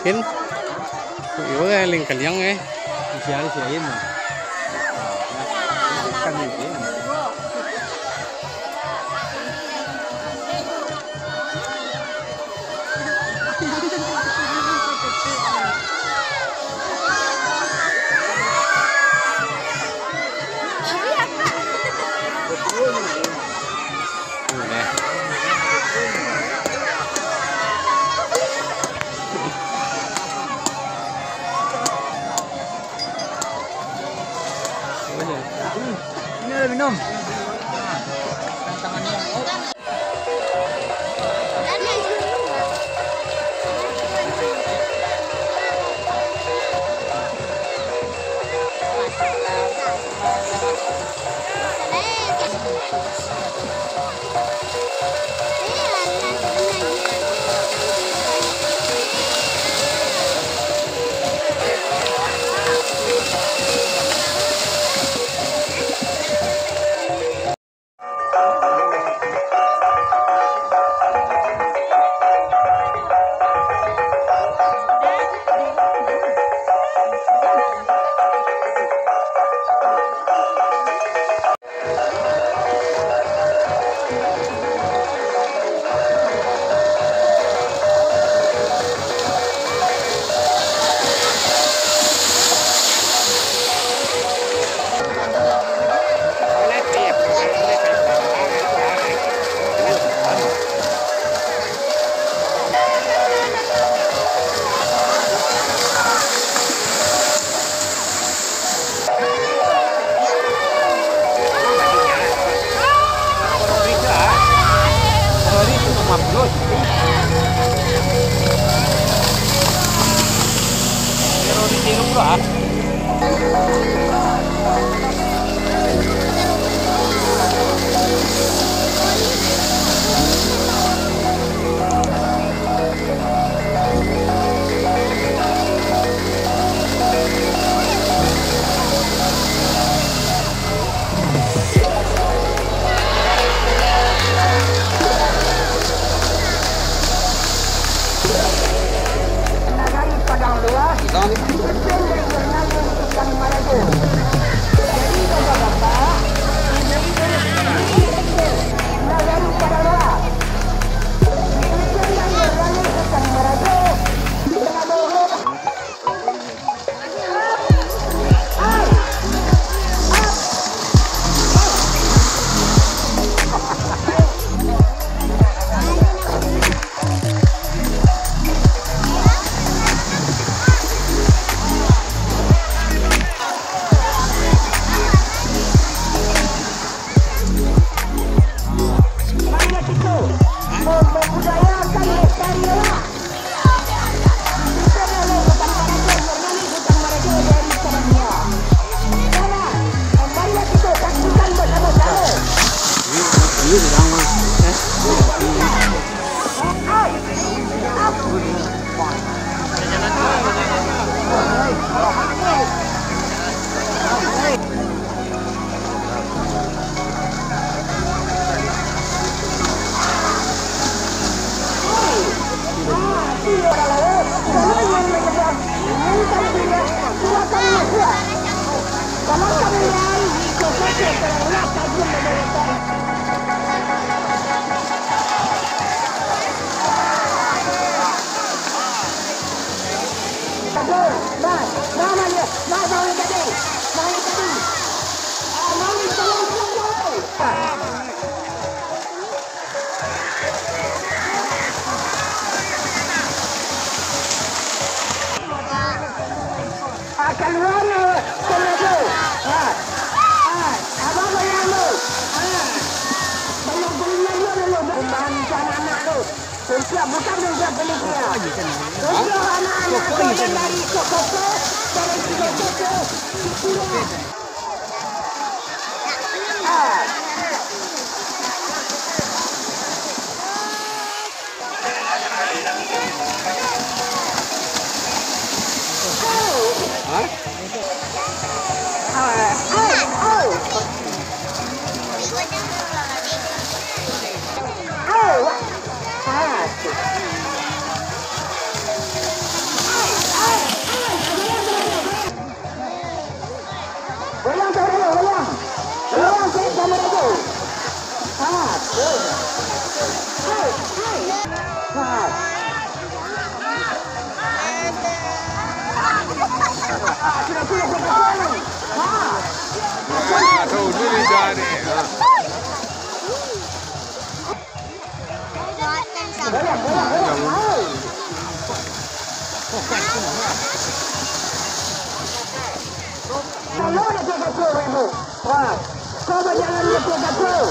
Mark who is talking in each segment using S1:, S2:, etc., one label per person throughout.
S1: Kin. Iya ling kaliang eh.
S2: Siain mah. Kan ini. Ini ada minum. Tangannya yang
S3: bukan juga peliknya. Untuk anak-anak yang dari koko, dari koko, sudah sekarang.
S1: Tahu dulu jadi.
S3: Kalau dia kacau ibu, kau berjalan dia kacau.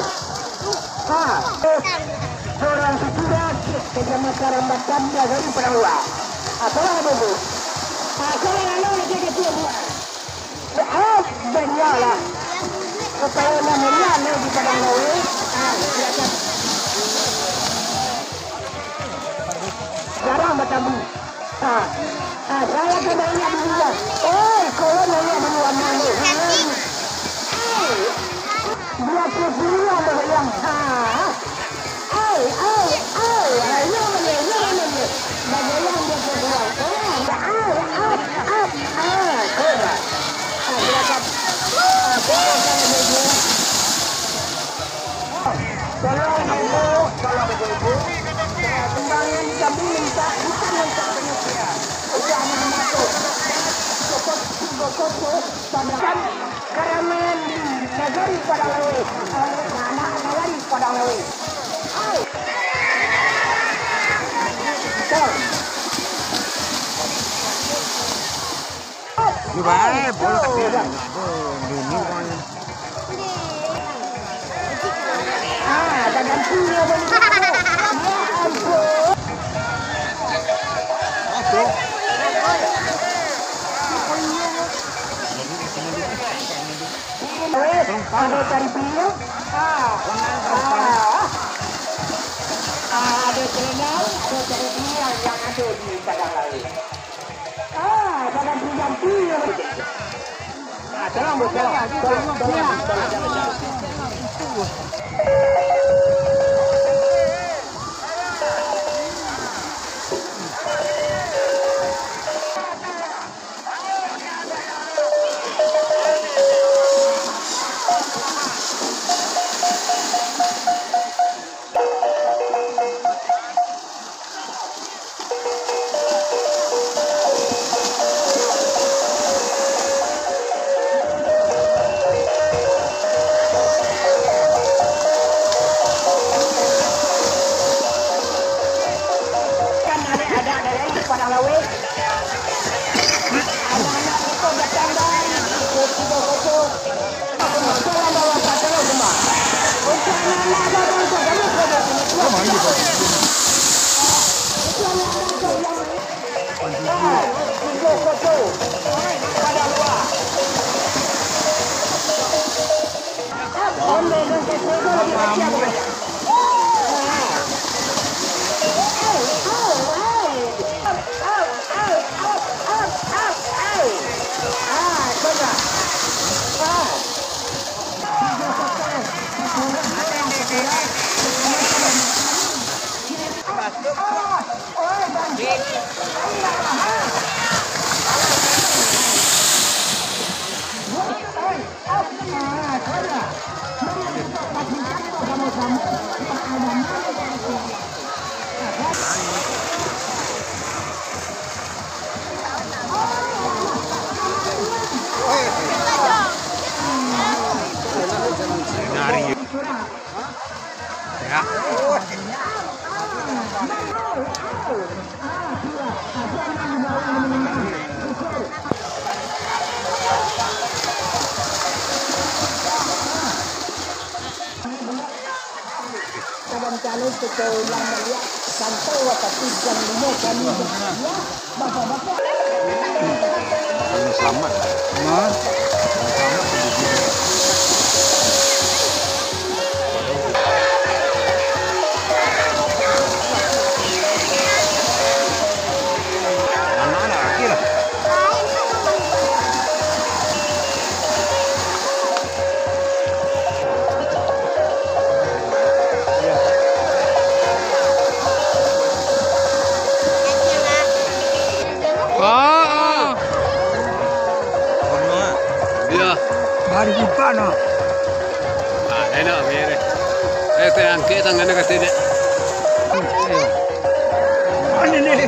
S3: Orang sudah kecamatan Rambatan dari Perawak. Apa yang ibu? Kalau lalu dia kacau. Benyalah. Supaya namanya di Padang Lawe. Jarang bertemu. Saya kebanyakan dulu. Kalau nanya dulu mana? Dia kesulitan berbayang. Kembangan kami minta bukan untuk penyedia. Jangan masuk. Padahal keramaian di negeri Padang Lawe, anak negeri Padang Lawe.
S2: Ni baik, boleh tak? Dunia kan.
S3: Dan punya boleh. Ada tari piu, ada channel, ada tari piu yang ada di Padang Lawe. Dalam pinjam piu. Tolong bu, tolong. Padang Lawe. Anak-anak itu datang dari Kutu. Tolong bawa pasal semua. Untuk anak-anak baru kamu pada sini. Kutu. Pada luar. Calon ketua yang melihat santai waktu jam 5 kami ya bapak-bapak
S1: Selamat.
S2: Anak-anak lagi lah. Hari depan no.
S1: Enak mere. Saya angkat tangan dekat sini.
S2: Mana ni?